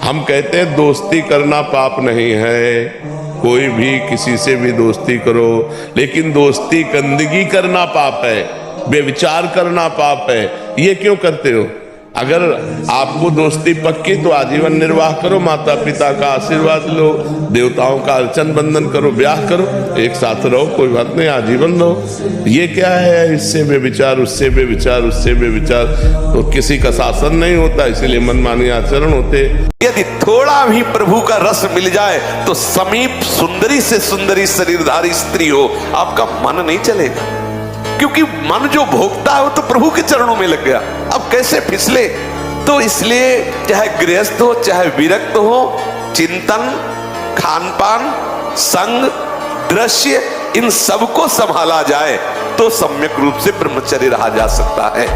हम कहते हैं दोस्ती करना पाप नहीं है, कोई भी किसी से भी दोस्ती करो, लेकिन दोस्ती गंदगी करना पाप है, बेविचार करना पाप है। ये क्यों करते हो? अगर आपको दोस्ती पक्की तो आजीवन निर्वाह करो, माता पिता का आशीर्वाद लो, देवताओं का अर्चन बंदन करो, ब्याह करो, एक साथ रहो, कोई बात नहीं, आजीवन रहो। ये क्या है, इससे बेविचार, उससे बेविचार, उससे बेविचार, तो किसी का शासन नहीं होता, इसीलिए मनमानी आचरण होते। यदि थोड़ा भी प्रभु का रस मिल जाए तो समीप सुंदरी से सुंदरी शरीरधारी स्त्री हो, आपका मन नहीं चलेगा, क्योंकि मन जो भोगता है वो तो प्रभु के चरणों में लग गया। अब कैसे फिसले? तो इसलिए चाहे गृहस्थ हो चाहे विरक्त हो, चिंतन, खान पान, संग, दृश्य, इन सबको संभाला जाए तो सम्यक रूप से ब्रह्मचर्य रहा जा सकता है।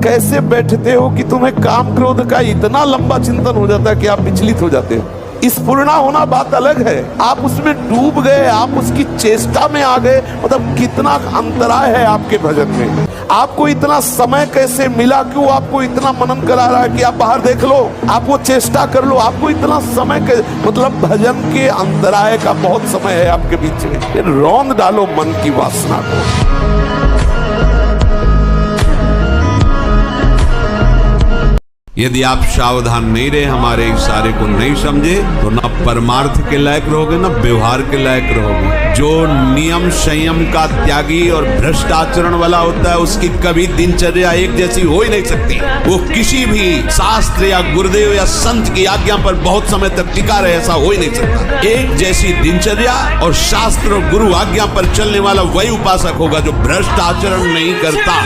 कैसे बैठते हो कि तुम्हें काम क्रोध का इतना लंबा चिंतन हो जाता है कि आप विचलित हो जाते हो। स्फुरणा होना बात अलग है, आप उसमें डूब गए, आप उसकी चेष्टा में आ गए, मतलब कितना अंतराय है आपके भजन में। आपको इतना समय कैसे मिला, क्यों आपको इतना मनन करा रहा है कि आप बाहर देख लो, आप वो चेष्टा कर लो, आपको इतना समय के मतलब भजन के अंतराय का बहुत समय है आपके बीच में। रौंद डालो मन की वासना को। यदि आप सावधान नहीं रहे, हमारे इशारे को नहीं समझे, तो ना परमार्थ के लायक रहोगे ना व्यवहार के लायक रहोगे। जो नियम संयम का त्यागी और भ्रष्ट आचरण वाला होता है, उसकी कभी दिनचर्या एक जैसी हो ही नहीं सकती। वो किसी भी शास्त्र या गुरुदेव या संत की आज्ञा पर बहुत समय तक टिका रहे, ऐसा हो ही नहीं सकता। एक जैसी दिनचर्या और शास्त्र और गुरु आज्ञा पर चलने वाला वही उपासक होगा जो भ्रष्ट आचरण नहीं करता।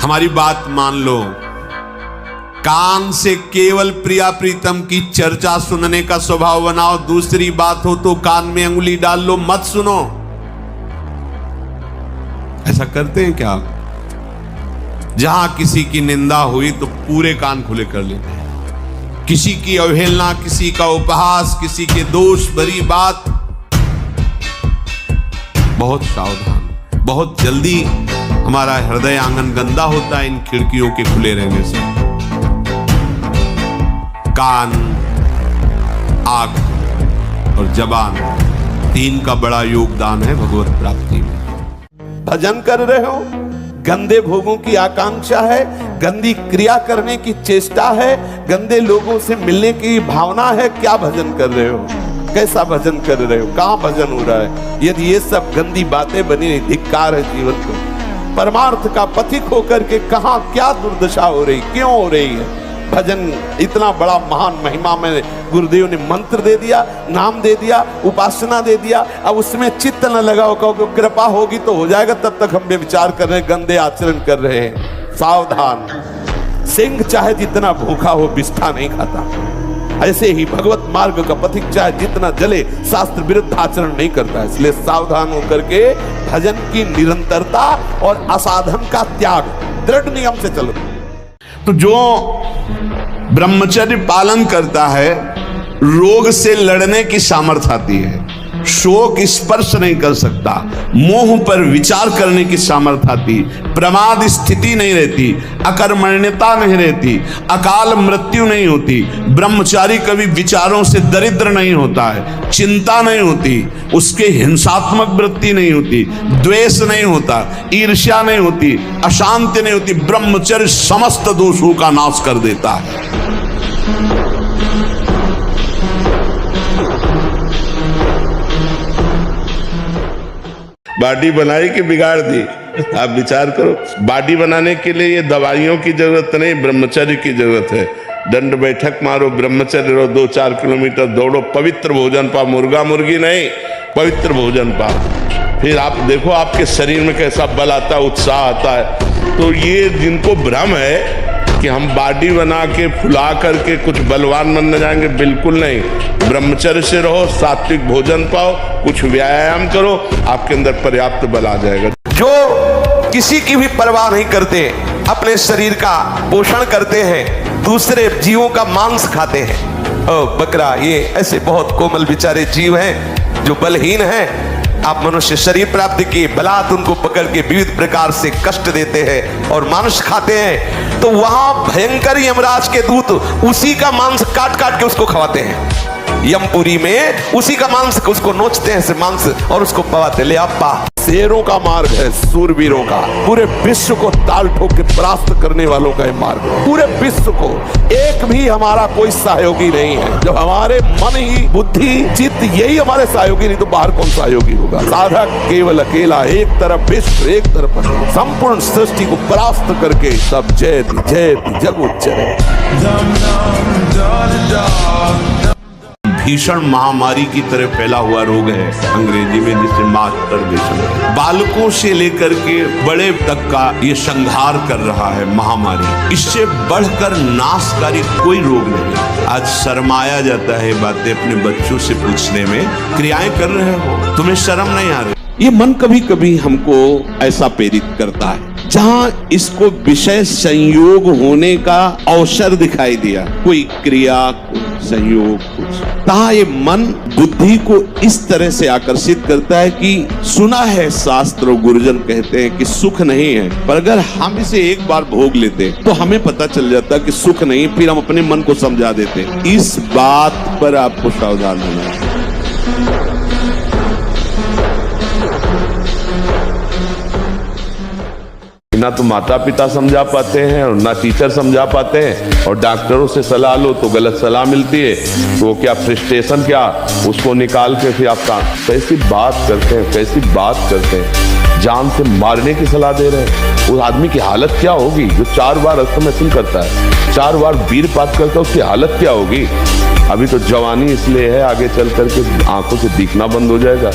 हमारी बात मान लो, कान से केवल प्रिया प्रीतम की चर्चा सुनने का स्वभाव बनाओ। दूसरी बात हो तो कान में अंगुली डाल लो, मत सुनो। ऐसा करते हैं क्या? जहां किसी की निंदा हुई तो पूरे कान खुले कर लेते हैं। किसी की अवहेलना, किसी का उपहास, किसी के दोष भरी बात, बहुत सावधान। बहुत जल्दी हमारा हृदय आंगन गंदा होता है इन खिड़कियों के खुले रहने से। कान, आंख और जबान, तीन का बड़ा योगदान है भगवत प्राप्ति में। भजन कर रहे हो, गंदे भोगों की आकांक्षा है, गंदी क्रिया करने की चेष्टा है, गंदे लोगों से मिलने की भावना है, क्या भजन कर रहे हो? कैसा भजन कर रहे हो? कहां भजन हो रहा है? यदि ये सब गंदी बातें बनी, धिक्कार है जीवन को। परमार्थ का पथिक होकर के कहां क्या दुर्दशा हो रही, क्यों हो रही है? भजन इतना बड़ा महान महिमा में गुरुदेव ने मंत्र दे दिया, नाम दे दिया, उपासना दे दिया, अब उसमें चित्त न लगाओ, कहो कृपा होगी तो हो जाएगा, तब तक हम बेविचार कर रहे हैं, गंदे आचरण कर रहे हैं। सावधान। सिंह चाहे जितना भूखा हो बिष्ठा नहीं खाता, ऐसे ही भगवत मार्ग का पथिक चाहे जितना जले शास्त्र विरुद्ध आचरण नहीं करता। इसलिए सावधान होकर के भजन की निरंतरता और असाधन का त्याग दृढ़ नियम से चलो। तो जो ब्रह्मचर्य पालन करता है, रोग से लड़ने की सामर्थ्य आती है, शोक स्पर्श नहीं कर सकता, मोह पर विचार करने की सामर्थ्य आती, प्रमाद स्थिति नहीं रहती, अकर्मण्यता नहीं रहती, अकाल मृत्यु नहीं होती, ब्रह्मचारी कभी विचारों से दरिद्र नहीं होता है, चिंता नहीं होती, उसके हिंसात्मक वृत्ति नहीं होती, द्वेष नहीं होता, ईर्ष्या नहीं होती, अशांति नहीं होती। ब्रह्मचर्य समस्त दोषों का नाश कर देता है। बॉडी बनाई कि बिगाड़ दी? आप विचार करो। बॉडी बनाने के लिए ये दवाइयों की जरूरत नहीं, ब्रह्मचर्य की जरूरत है। दंड बैठक मारो, ब्रह्मचर्य रहो, 2-4 किलोमीटर दौड़ो, पवित्र भोजन पाओ, मुर्गा मुर्गी नहीं, पवित्र भोजन पाओ। फिर आप देखो आपके शरीर में कैसा बल आता है, उत्साह आता है। तो ये जिनको भ्रम है कि हम बॉडी बना के फुला करके कुछ बलवान बन जाएंगे, बिल्कुल नहीं। ब्रह्मचर्य से रहो, सात्विक भोजन पाओ, कुछ व्यायाम करो, आपके अंदर पर्याप्त बल आ जाएगा। जो किसी की भी परवाह नहीं करते, अपने शरीर का पोषण करते हैं, दूसरे जीवों का मांस खाते हैं। ओ बकरा, ये ऐसे बहुत कोमल बेचारे जीव हैं जो बलहीन हैं, आप मनुष्य शरीर प्राप्त किए, बलात् उनको पकड़ के विविध प्रकार से कष्ट देते हैं और मांस खाते हैं, तो वहां भयंकर यमराज के दूत उसी का मांस काट काट के उसको खवाते हैं। यमपुरी में उसी का मांस उसको नोचते हैं, मांस, और उसको पवाते। ले अपा शेरों का मार्ग है, सूरवीरों का, पूरे विश्व को ताल ठोक के परास्त करने वालों का मार्ग है। पूरे विश्व को एक भी हमारा कोई सहयोगी नहीं है। जब हमारे मन ही, बुद्धि, चित्त यही हमारे सहयोगी, नहीं तो बाहर कौन सहयोगी होगा। साधक केवल अकेला, एक तरफ विश्व, एक तरफ संपूर्ण सृष्टि को परास्त करके सब जयति जयति जग उच्चरे। भीषण महामारी की तरह फैला हुआ रोग है अंग्रेजी में, जिसे मास्टरबेशन। बालकों से लेकर के बड़े तक का ये संहार कर रहा है महामारी। इससे बढ़कर नाशकारी कोई रोग नहीं। आज शर्माया जाता है बातें अपने बच्चों से पूछने में। क्रियाएं कर रहे हो, तुम्हें शर्म नहीं आ रही? ये मन कभी कभी हमको ऐसा प्रेरित करता है, जहां इसको विषय संयोग होने का अवसर दिखाई दिया, कोई क्रिया, कोई संयोग, कुछ, तहाँ ये मन बुद्धि को इस तरह से आकर्षित करता है कि सुना है शास्त्र, गुरुजन कहते हैं कि सुख नहीं है, पर अगर हम इसे एक बार भोग लेते तो हमें पता चल जाता कि सुख नहीं, फिर हम अपने मन को समझा देते। इस बात पर आपको सावधान होना है। ना तो माता पिता समझा पाते हैं और ना टीचर समझा पाते हैं, और डॉक्टरों से सलाह लो तो गलत सलाह मिलती है। तो वो क्या फ्रस्ट्रेशन, क्या उसको निकाल के फिर आप कैसी बात करते हैं, कैसी बात करते हैं, जान से मारने की सलाह दे रहे हैं। उस आदमी की हालत क्या होगी जो 4 बार अस्तमैथुन करता है, 4 बार वीरपात करता है, उसकी हालत क्या होगी? अभी तो जवानी इसलिए है, आगे चल करके आंखों से दिखना बंद हो जाएगा,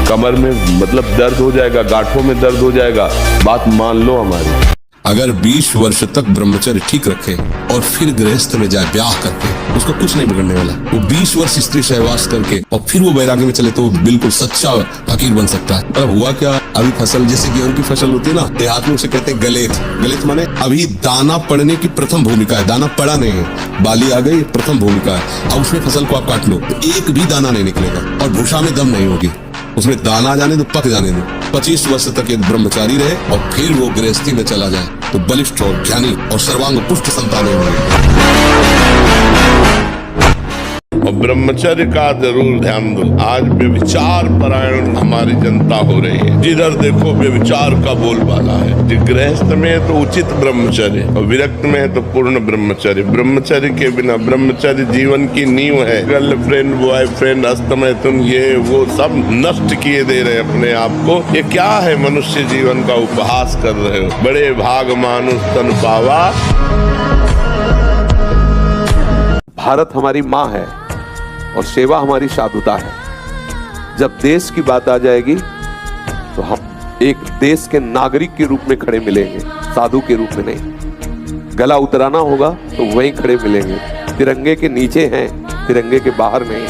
कमर में मतलब दर्द हो जाएगा, गांठों में दर्द हो जाएगा। बात मान लो हमारी। अगर 20 वर्ष तक ब्रह्मचर्य ठीक रखे और फिर गृहस्थ में जाए ब्याह करके, उसको कुछ नहीं बिगड़ने वाला। वो 20 वर्ष स्त्री सहवास करके और फिर वो वैराग्य में चले तो वो बिल्कुल सच्चा फकीर बन सकता है। पर हुआ क्या, अभी फसल जैसे गेहूं की फसल होती है ना, देहात में उसे कहते हैं गलेत। गलेत माने अभी दाना पड़ने की प्रथम भूमिका है, दाना पड़ा नहीं है, बाली आ गई, प्रथम भूमिका है। अब उसमें फसल को आप काट लो तो एक भी दाना नहीं निकलेगा और भूषा में दम नहीं होगी। उसमें दाना जाने दो, पक जाने दो। 25 वर्ष तक एक ब्रह्मचारी रहे और फिर वो गृहस्थी में चला जाए तो बलिष्ठ और ज्ञानी और सर्वांग पुष्ट संतानें होंगी। और ब्रह्मचर्य का जरूर ध्यान दो। आज व्यभिचार परायण हमारी जनता हो रही है, जिधर देखो व्यभिचार का बोलबाला है। गृहस्थ में है तो उचित ब्रह्मचर्य और विरक्त में है तो पूर्ण ब्रह्मचर्य। ब्रह्मचर्य के बिना, ब्रह्मचर्य जीवन की नींव है। गर्लफ्रेंड, बॉयफ्रेंड, अस्तमैथुन, ये वो सब नष्ट किए दे रहे अपने आप को। ये क्या है, मनुष्य जीवन का उपहास कर रहे हो। बड़े भाग मानुष तन पावा। भारत हमारी माँ है और सेवा हमारी साधुता है। जब देश की बात आ जाएगी तो हम एक देश के नागरिक के रूप में खड़े मिलेंगे, साधु के रूप में नहीं। गला उतराना होगा तो वहीं खड़े मिलेंगे। तिरंगे के नीचे हैं, तिरंगे के बाहर नहीं।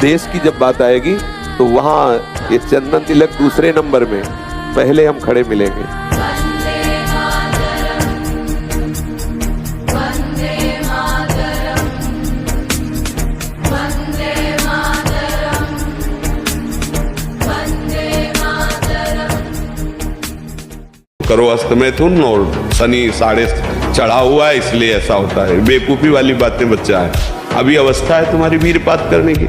देश की जब बात आएगी तो वहां ये चंदन तिलक दूसरे नंबर में, पहले हम खड़े मिलेंगे। करो अस्तमैथुन और शनि साढ़े चढ़ा हुआ है इसलिए ऐसा होता है। बेवकूफी वाली बातें बच्चा है। अभी अवस्था है तुम्हारी वीरपात करने की।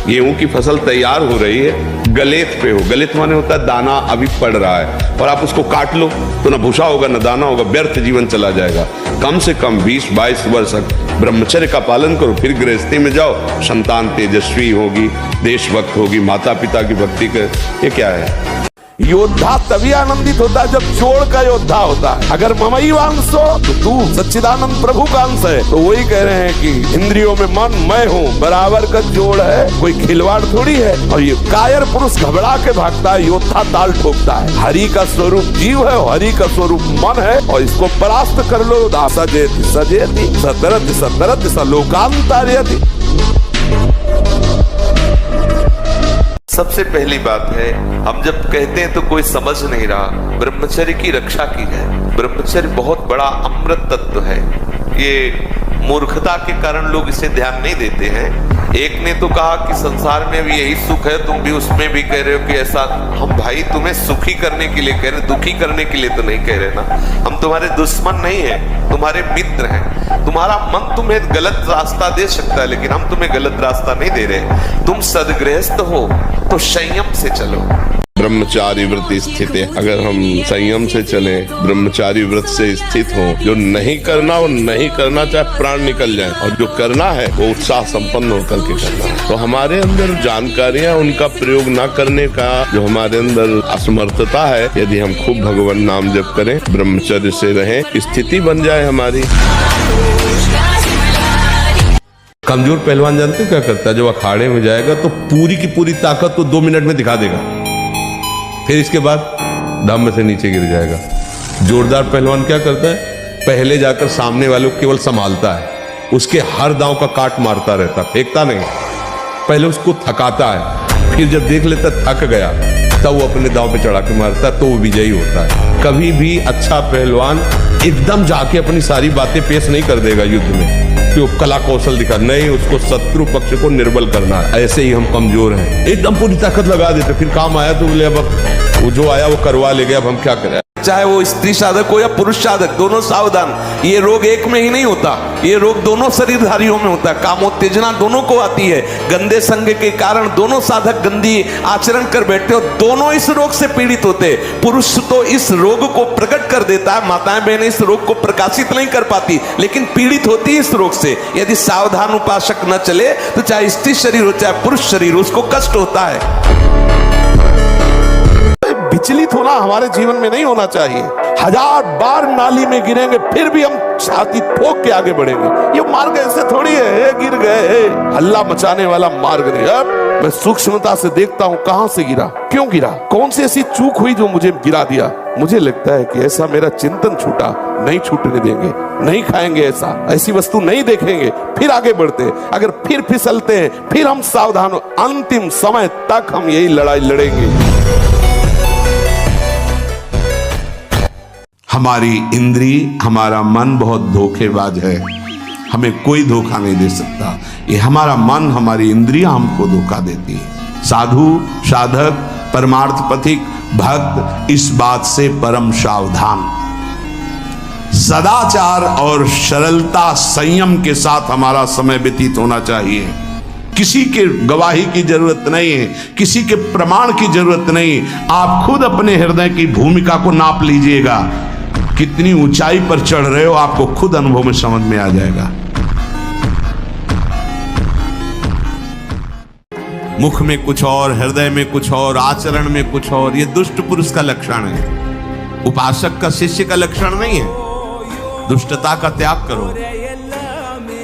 गेहूं की फसल तैयार हो रही है, गलेत पे हो। गलेत माने होता है दाना अभी पड़ रहा है और आप उसको काट लो तो ना भूसा होगा ना दाना होगा, व्यर्थ जीवन चला जाएगा। कम से कम 20-22 वर्ष ब्रह्मचर्य का पालन करो, फिर गृहस्थी में जाओ। संतान तेजस्वी होगी, देशभक्त होगी, माता पिता की भक्ति कर। ये क्या है? योद्धा तभी आनंदित होता है जब जोड़ का योद्धा होता है। अगर ममई वांसो तो तू सच्चिदानंद प्रभु का अंश है। तो वही कह रहे हैं कि इंद्रियों में मन मैं हूँ, बराबर का जोड़ है, कोई खिलवाड़ थोड़ी है। और ये कायर पुरुष घबरा के भागता है, योद्धा ताल ठोकता है। हरि का स्वरूप जीव है, हरि का स्वरूप मन है, और इसको परास्त कर लो। सजेति सजेति सतरति सतरति सलोकांतर्यति। सबसे पहली बात है, हम जब कहते हैं तो कोई समझ नहीं रहा, ब्रह्मचर्य की रक्षा की जाए। ब्रह्मचर्य बहुत बड़ा अमृत तत्व है। ये मूर्खता के कारण लोग इसे ध्यान नहीं देते हैं। एक ने तो कहा कि संसार में भी यही सुख है, तुम भी उसमें भी कह रहे हो कि ऐसा। हम भाई तुम्हें सुखी करने के लिए कह रहे, दुखी करने के लिए तो नहीं कह रहे ना। हम तुम्हारे दुश्मन नहीं है, तुम्हारे मित्र हैं। तुम्हारा मन तुम्हें गलत रास्ता दे सकता है, लेकिन हम तुम्हें गलत रास्ता नहीं दे रहे। तुम सदगृहस्थ हो तो संयम से चलो। ब्रह्मचारी व्रत स्थित है। अगर हम संयम से चले, ब्रह्मचारी व्रत से स्थित हो, जो नहीं करना वो नहीं करना, चाहे प्राण निकल जाए, और जो करना है वो उत्साह संपन्न होकर के करना है। तो हमारे अंदर जानकारियां, उनका प्रयोग न करने का जो हमारे अंदर असमर्थता है, यदि हम खूब भगवान नाम जप करें, ब्रह्मचर्य से रहें, स्थिति बन जाए हमारी। कमजोर पहलवान जानते हो क्या करता है? जब अखाड़े में जाएगा तो पूरी की पूरी ताकत तो 2 मिनट में दिखा देगा, फिर इसके बाद दम से नीचे गिर जाएगा। जोरदार पहलवान क्या करता है? पहले जाकर सामने वाले को केवल संभालता है, उसके हर दांव का काट मारता रहता, फेंकता नहीं। पहले उसको थकाता है, फिर जब देख लेता थक गया तब वो अपने दांव पे चढ़ा के मारता है, तो वो विजयी होता है। कभी भी अच्छा पहलवान एकदम जाके अपनी सारी बातें पेश नहीं कर देगा युद्ध में, कि वो कला कौशल दिखा नहीं, उसको शत्रु पक्ष को निर्बल करना है। ऐसे ही हम कमजोर हैं, एकदम पूरी ताकत लगा देते, फिर काम आया तो बोले अब वो जो आया वो करवा ले गया, अब हम क्या करें। चाहे वो स्त्री साधक हो या पुरुष साधक, दोनों सावधान। ये रोग एक में ही नहीं होता, ये रोग दोनों शरीरधारियों में होता है। कामोत्तेजना दोनों को आती है। गंदे संग के कारण दोनों साधक गंदी आचरण कर बैठते हो, दोनों इस रोग से पीड़ित होते। पुरुष तो इस रोग को प्रकट कर देता है, माताएं बहनें इस रोग को प्रकाशित नहीं कर पाती, लेकिन पीड़ित होती है इस रोग से। यदि सावधान उपासक न चले तो चाहे स्त्री शरीर हो चाहे पुरुष शरीर, उसको कष्ट होता है। विचलित होना हमारे जीवन में नहीं होना चाहिए। 1000 बार नाली में गिरेंगे फिर भी हम छाती ठोक के आगे बढ़ेंगे। ये मार्ग ऐसे थोड़ी है, गिर गए हल्ला मचाने वाला मार्ग नहीं। अब मैं सूक्ष्मता से देखता हूँ कहां से गिरा, क्यों गिरा, कौन सी ऐसी चूक हुई जो मुझे गिरा दिया। मुझे लगता है कि ऐसा मेरा चिंतन छूटा, नहीं छूटने देंगे, नहीं खाएंगे ऐसा, ऐसी वस्तु नहीं देखेंगे, फिर आगे बढ़ते हैं। अगर फिर फिसलते हैं फिर हम सावधान हो, अंतिम समय तक हम यही लड़ाई लड़ेंगे। हमारी इंद्री, हमारा मन बहुत धोखेबाज है, हमें कोई धोखा नहीं दे सकता। ये हमारा मन, हमारी इंद्रियां हमको धोखा देती है। साधु, साधक, परमार्थ पथिक, भक्त इस बात से परम सावधान। सदाचार और सरलता, संयम के साथ हमारा समय व्यतीत होना चाहिए। किसी के गवाही की जरूरत नहीं है, किसी के प्रमाण की जरूरत नहीं। आप खुद अपने हृदय की भूमिका को नाप लीजिएगा, कितनी ऊंचाई पर चढ़ रहे हो आपको खुद अनुभव में समझ में आ जाएगा। मुख में कुछ और, हृदय में कुछ और, आचरण में कुछ और, ये दुष्ट पुरुष का लक्षण है। उपासक का, शिष्य का लक्षण नहीं है। दुष्टता का त्याग करो।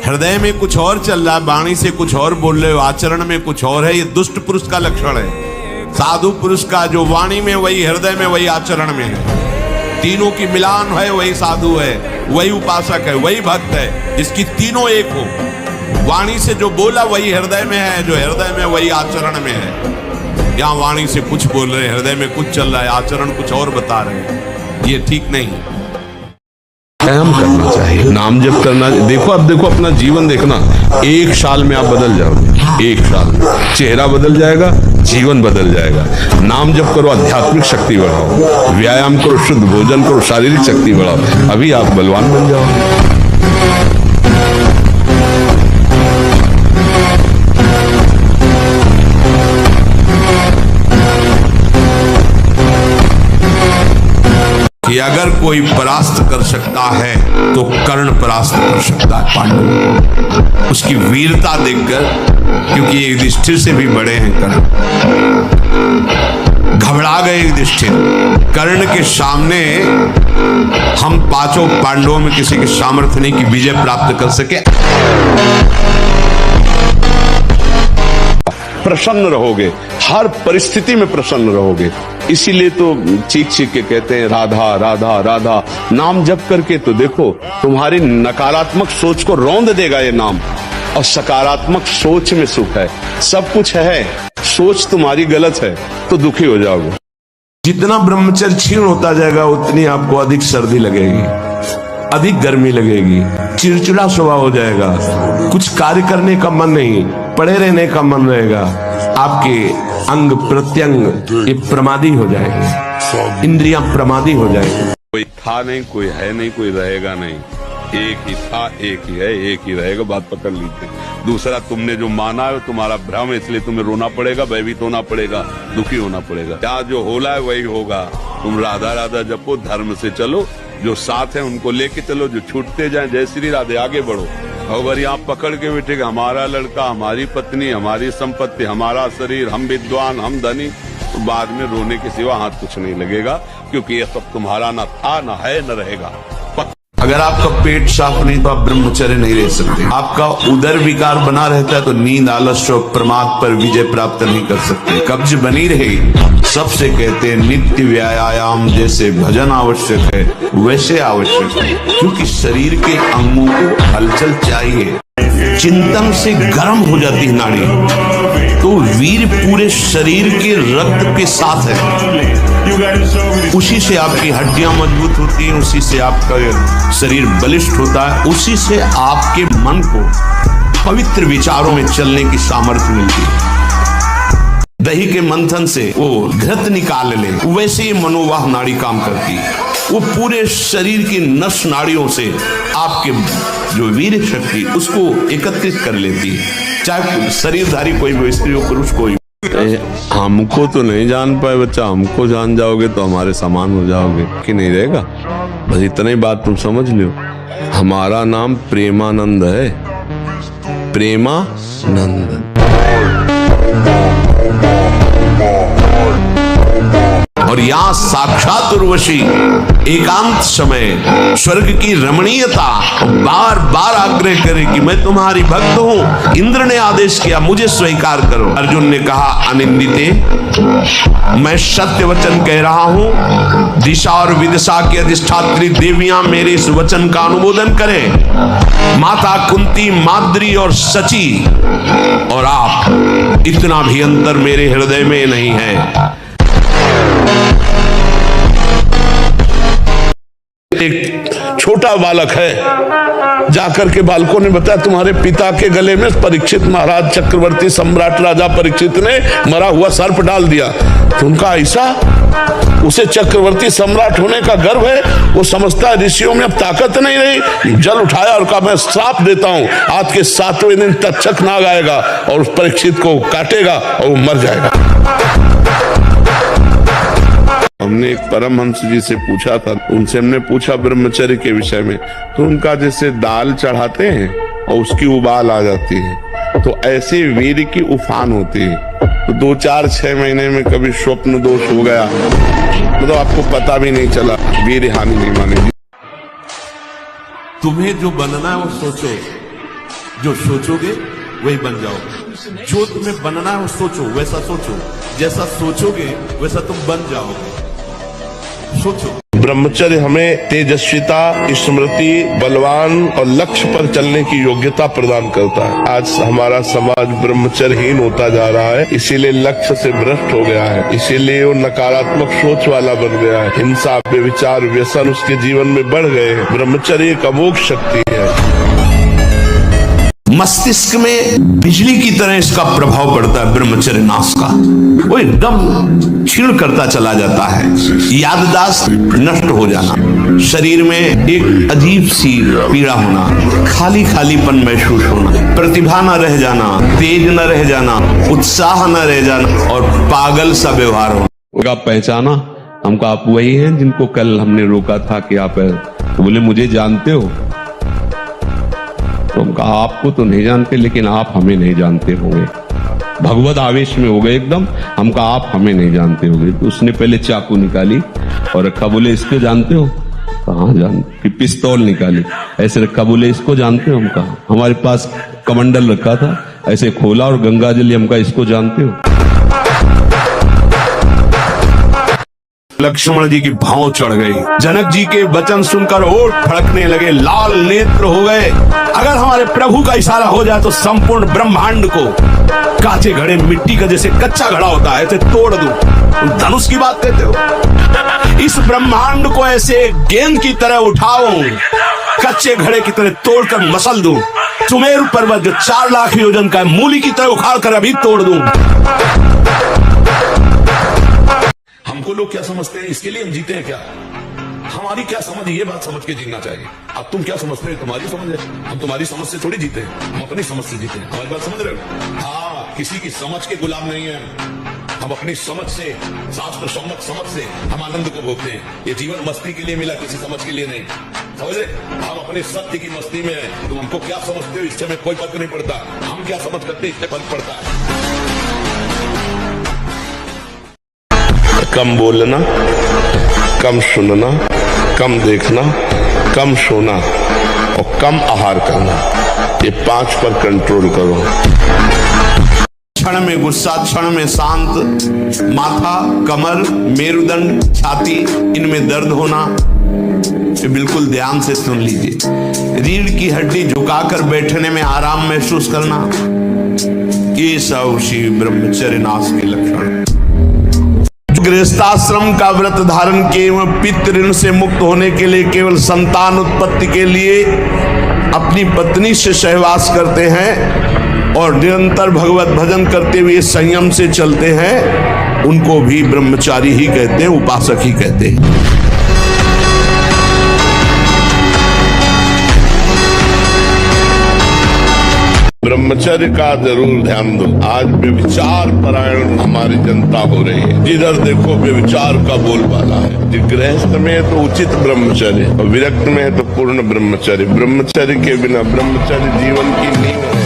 हृदय में कुछ और चल रहा है, वाणी से कुछ और बोल रहे हो, आचरण में कुछ और है, ये दुष्ट पुरुष का लक्षण है। साधु पुरुष का जो वाणी में वही, हृदय में वही, आचरण में है, तीनों की मिलान है, वही साधु है, वही उपासक है, वही भक्त है, जिसकी तीनों एक हो। वाणी से जो बोला वही हृदय में है, जो हृदय में वही आचरण में है। यहाँ वाणी से कुछ बोल रहे हैं, हृदय में कुछ चल रहा है, आचरण कुछ और बता रहे हैं, ये ठीक नहीं। व्यायाम करना चाहिए, नाम जप करना। देखो, अब देखो अपना जीवन देखना, 1 साल में आप बदल जाओगे। 1 साल में चेहरा बदल जाएगा, जीवन बदल जाएगा। नाम जप करो, आध्यात्मिक शक्ति बढ़ाओ, व्यायाम करो, शुद्ध भोजन करो, शारीरिक शक्ति बढ़ाओ, अभी आप बलवान बन जाओ। कि अगर कोई परास्त कर सकता है तो कर्ण परास्त कर सकता है पांडव। उसकी वीरता देखकर, क्योंकि ये युधिष्ठिर से भी बड़े हैं कर्ण, घबरा गए युधिष्ठिर। कर्ण के सामने हम 5 पांडवों में किसी के सामर्थ्य नहीं कि विजय प्राप्त कर सके। प्रसन्न रहोगे, हर परिस्थिति में प्रसन्न रहोगे। इसीलिए तो चीख चीख के कहते हैं राधा राधा राधा। नाम जप करके तो देखो, तुम्हारी नकारात्मक सोच को रौंद देगा ये नाम, और सकारात्मक सोच में सुख है। सब कुछ है, सोच तुम्हारी गलत है तो दुखी हो जाओगे। जितना ब्रह्मचर्य क्षीण होता जाएगा उतनी आपको अधिक सर्दी लगेगी। अधिक गर्मी लगेगी, चिड़चिड़ा स्वभाव हो जाएगा, कुछ कार्य करने का मन नहीं, पड़े रहने का मन रहेगा, आपके अंग प्रत्यंग ये प्रमादी हो जाएंगे, इंद्रियां प्रमादी हो जाएंगी। कोई था नहीं, कोई है नहीं, कोई रहेगा नहीं, एक ही था, एक ही है, एक ही रहेगा, बात पकड़ लीजिए। दूसरा तुमने जो माना है तुम्हारा भ्रम है, इसलिए तुम्हें रोना पड़ेगा, भयभीत होना पड़ेगा, दुखी होना पड़ेगा। यहाँ जो होला है वही होगा। तुम राधा राधा जपो, धर्म से चलो, जो साथ है उनको लेके चलो, जो छूटते जाए जय श्री राधे आगे बढ़ो। अगर यहाँ पकड़ के बैठेगा हमारा लड़का, हमारी पत्नी, हमारी संपत्ति, हमारा शरीर, हम विद्वान, हम धनी, तो बाद में रोने के सिवा हाथ कुछ नहीं लगेगा, क्योंकि ये सब तुम्हारा ना था, ना है, न रहेगा। अगर आपका पेट साफ नहीं तो आप ब्रह्मचर्य नहीं रह सकते। आपका उदर विकार बना रहता है तो नींद, आलस्य और प्रमाद पर विजय प्राप्त नहीं कर सकते। कब्ज बनी रहे। सबसे कहते हैं नित्य व्यायाम जैसे भजन आवश्यक है वैसे आवश्यक है, क्योंकि शरीर के अंगों को हलचल चाहिए। चिंतन से गर्म हो जाती है नाड़ी, तो वीर पूरे शरीर के रक्त के साथ है, उसी से आपकी हड्डियां मजबूत होती हैं, उसी से आपका शरीर बलिष्ठ होता है, उसी से आपके मन को पवित्र विचारों में चलने की सामर्थ्य मिलती है। दही के मंथन से वो घृत निकाल ले, वैसे ही मनोवाह नाड़ी काम करती है। वो पूरे शरीर की नस नाड़ियों से आपके जो वीर शक्ति उसको एकत्रित कर लेती है, चाहे शरीरधारी कोई भी स्त्री हो पुरुष कोई। हमको तो नहीं जान पाए बच्चा, हमको जान जाओगे तो हमारे समान हो जाओगे कि नहीं रहेगा। बस इतना ही बात तुम समझ लो। हमारा नाम प्रेमानंद है, प्रेमानंद। और यहाँ साक्षात उर्वशी एकांत समय स्वर्ग की रमणीयता बार बार आग्रह करे कि मैं तुम्हारी भक्त हूं। इंद्र ने आदेश किया मुझे स्वीकार करो। अर्जुन ने कहा अनिंदिते, मैं सत्य वचन कह रहा हूं। दिशा और विदिशा की अधिष्ठात्री देवियां मेरे इस वचन का अनुमोदन करें। माता कुंती, माद्री और सची और आप, इतना भी अंतर मेरे हृदय में नहीं है। एक छोटा बालक है, जाकर के बालकों ने बताया तुम्हारे पिता के गले में परीक्षित महाराज चक्रवर्ती सम्राट राजा परीक्षित ने मरा हुआ सर्प डाल दिया। तो उनका ऐसा, उसे चक्रवर्ती सम्राट होने का गर्व है, वो समझता है ऋषियों में अब ताकत नहीं रही। जल उठाया और कहा मैं श्राप देता हूं, आज के 7वें दिन तक्षक नाग आएगा और उस परीक्षित को काटेगा और वो मर जाएगा। हमने एक परमहंस जी से पूछा था, उनसे हमने पूछा ब्रह्मचर्य के विषय में, तो उनका जैसे दाल चढ़ाते हैं और उसकी उबाल आ जाती है, तो ऐसे वीर की उफान होती है। तो 2, 4, 6 महीने में कभी स्वप्न दोष हो गया तो आपको पता भी नहीं चला, वीर हानि नहीं मानेगी। तुम्हें जो बनना है वो सोचो, जो सोचोगे वही बन जाओगे। जो तुम्हें बनना है वो सोचो, वैसा सोचो, जैसा सोचोगे वैसा तुम बन जाओगे। सोचो। ब्रह्मचर्य हमें तेजस्विता, स्मृति, बलवान और लक्ष्य पर चलने की योग्यता प्रदान करता है। आज हमारा समाज ब्रह्मचर्यहीन होता जा रहा है, इसीलिए लक्ष्य से भ्रष्ट हो गया है, इसीलिए वो नकारात्मक सोच वाला बन गया है। हिंसा, व्यभिचार, व्यसन उसके जीवन में बढ़ गए हैं। ब्रह्मचर्य एक अमोघ शक्ति है। मस्तिष्क में बिजली की तरह इसका प्रभाव पड़ता है ब्रह्मचर्य नाश का। वो एकदम क्षीण करता चला जाता है, याददाश्त नष्ट हो जाना, शरीर में एक अजीब सी पीड़ा होना, खाली खालीपन महसूस होना, प्रतिभा न रह जाना, तेज न रह जाना, उत्साह न रह जाना और पागल सा व्यवहार होना। उनका पहचाना, हमको आप वही हैं जिनको कल हमने रोका था कि आप, तो बोले मुझे जानते हो? तो हम कहा आपको तो नहीं जानते, लेकिन आप हमें नहीं जानते होंगे। भगवत आवेश में हो गए एकदम, हम कहा आप हमें नहीं जानते होंगे। तो उसने पहले चाकू निकाली और रखा, बोले इसको जानते हो? कहाँ जानते? कि पिस्तौल निकाली, ऐसे रखा, बोले इसको जानते हो? हम कहा हमारे पास कमंडल रखा था, ऐसे खोला और गंगा जल, हम कहा इसको जानते हो? लक्ष्मण जी की भाव चढ़ गई। जनक जी के वचन सुनकर ओठ फड़कने लगे, लाल नेत्र हो गए। अगर हमारे प्रभु का इशारा हो जाए तो संपूर्ण ब्रह्मांड को कांचे घड़े मिट्टी का जैसे कच्चा घड़ा होता है ऐसे तोड़ दूं। तुम धनुष की बात कहते हो? इस ब्रह्मांड को ऐसे गेंद की तरह उठाऊं कच्चे घड़े की तरह तोड़कर मसल दूं। सुमेरु पर्वत जो 4 लाख योजन का है, मूली की तरह उखाड़ कर अभी तोड़ दूं। हमको लोग क्या समझते हैं, इसके लिए हम जीते हैं क्या? हमारी क्या समझ, ये बात समझ के जीना चाहिए। अब तुम क्या समझते हो, तुम्हारी समझ है, हम तुम्हारी समझ से थोड़ी जीते हैं, हम अपनी समझ से जीते हैं। हमारी बात समझ रहे हो? हाँ, किसी की समझ के गुलाम नहीं है हम अपनी समझ से, शास्त्र सम्मत समझ से हम आनंद को भोगते हैं। ये जीवन मस्ती के लिए मिला, किसी समझ के लिए नहीं। समझे? हम अपने सत्य की मस्ती में हैं। तुम हमको क्या समझते हो, इससे हमें कोई फर्क नहीं पड़ता। हम क्या समझ करते, इससे फर्क पड़ता है। कम बोलना, कम सुनना, कम देखना, कम सोना और कम आहार करना, ये 5 पर कंट्रोल करो। क्षण में गुस्सा, क्षण में शांत, माथा, कमर, मेरुदंड, छाती, इनमें दर्द होना, ये बिल्कुल ध्यान से सुन लीजिए। रीढ़ की हड्डी झुकाकर बैठने में आराम महसूस करना, ये सब उसी ब्रह्मचर्य नाश के लक्षण। गृहस्थाश्रम का व्रत धारण केवल पितृ ऋण से मुक्त होने के लिए, केवल संतान उत्पत्ति के लिए अपनी पत्नी से सहवास करते हैं और निरंतर भगवत भजन करते हुए संयम से चलते हैं, उनको भी ब्रह्मचारी ही कहते हैं, उपासक ही कहते हैं। ब्रह्मचर्य का जरूर ध्यान दो। आज व्यभिचार परायण हमारी जनता हो रही है, जिधर देखो व्यभिचार का बोलबाला है। गृहस्थ में तो उचित ब्रह्मचर्य और विरक्त में तो पूर्ण ब्रह्मचर्य। ब्रह्मचर्य के बिना ब्रह्मचर्य जीवन की नींव है।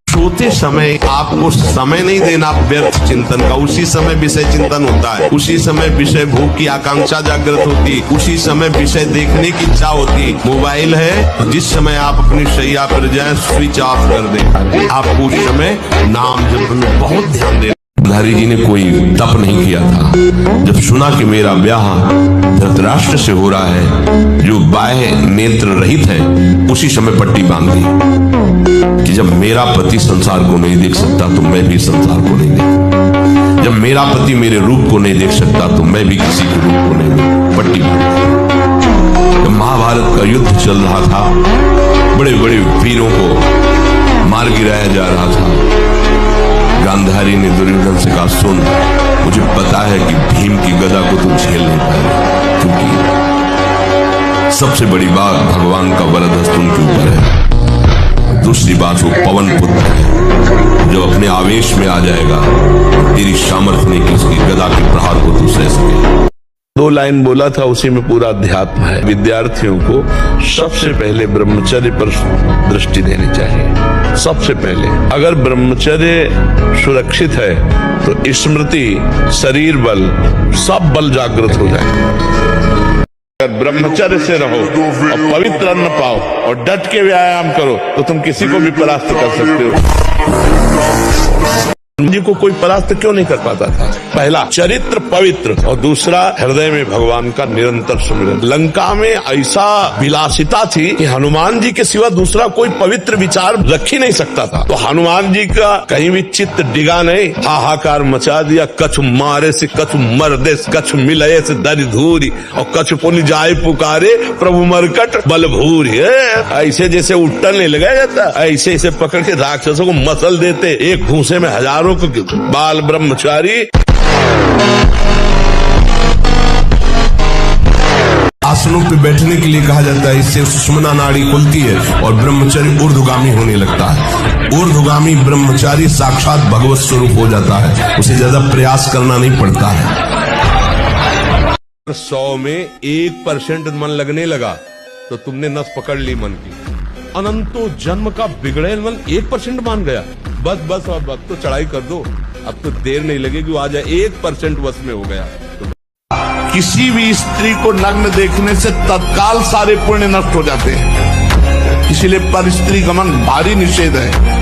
सोते समय आपको समय नहीं देना व्यर्थ चिंतन का, उसी समय विषय चिंतन होता है, उसी समय विषय भोग की आकांक्षा जागृत होती, उसी समय विषय देखने की इच्छा होती। मोबाइल है, जिस समय आप अपनी शैया पर जाएं स्विच ऑफ कर दें। आपको उस समय नाम जप में बहुत ध्यान देना। धारी जी ने कोई तप नहीं किया था। जब सुना कि मेरा ब्याह धृतराष्ट्र से हो रहा है, जो बाह्य नेत्र रहित है, उसी समय पट्टी बांध दी कि जब मेरा पति संसार को नहीं देख सकता तो मैं भी संसार को नहीं देख, जब मेरा पति मेरे रूप को नहीं देख सकता तो मैं भी किसी के रूप को नहीं देख, पट्टी बांध दी। जब महाभारत का युद्ध चल रहा था, बड़े बड़े वीरों को मार गिराया जा रहा था, गांधारी ने दुर्योधन से कहा, सुन, मुझे पता है कि भीम की गदा को तुम झेल नहीं पाएगा, क्योंकि सबसे बड़ी बात भगवान का वरद हस्त उनके ऊपर है। दूसरी बात, वो पवन पुत्र है, जो अपने आवेश में आ जाएगा, तेरी सामर्थ्य नहीं कि उसकी गदा के प्रहार को तू सह सके। 2 लाइन बोला था, उसी में पूरा अध्यात्म है। विद्यार्थियों को सबसे पहले ब्रह्मचर्य पर दृष्टि देनी चाहिए। सबसे पहले अगर ब्रह्मचर्य सुरक्षित है तो स्मृति, शरीर बल, सब बल जागृत हो जाए। अगर ब्रह्मचर्य से रहो और पवित्र अन्न पाओ और डट के व्यायाम करो तो तुम किसी को भी परास्त कर सकते हो। जी को कोई परास्त क्यों नहीं कर पाता था? पहला, चरित्र पवित्र, और दूसरा, हृदय में भगवान का निरंतर सुमिरन। लंका में ऐसा विलासिता थी कि हनुमान जी के सिवा दूसरा कोई पवित्र विचार रख ही नहीं सकता था। तो हनुमान जी का कहीं भी चित्त डिगा नहीं, हाहाकार मचा दिया। कछु मारे से कछु मर्दे, कछु मिलये से दरि धूरी, और कछु पुनि जाए पुकारे प्रभु मरकट बल भूरी। ऐसे जैसे उट्टन नहीं लगाया जाता, ऐसे ऐसे पकड़ के राक्षसों को मसल देते, एक घूसे में हजारों बाल ब्रह्मचारी। आसनों पे बैठने के लिए कहा जाता है, इससे सुषुम्ना नाड़ी खुलती है और ब्रह्मचर्य ऊर्ध्वगामी होने लगता है। ऊर्ध्वगामी ब्रह्मचारी साक्षात भगवत स्वरूप हो जाता है, उसे ज्यादा प्रयास करना नहीं पड़ता है। 100 में 1% मन लगने लगा तो तुमने नस पकड़ ली मन की। अनंतो जन्म का बिगड़े मन 1% मान गया, बस बस अब तो चढ़ाई कर दो, अब तो देर नहीं लगेगी, वो आ जाए 1% वश में हो गया। किसी भी स्त्री को नग्न देखने से तत्काल सारे पुण्य नष्ट हो जाते हैं, इसीलिए पर स्त्री गमन भारी निषेध है।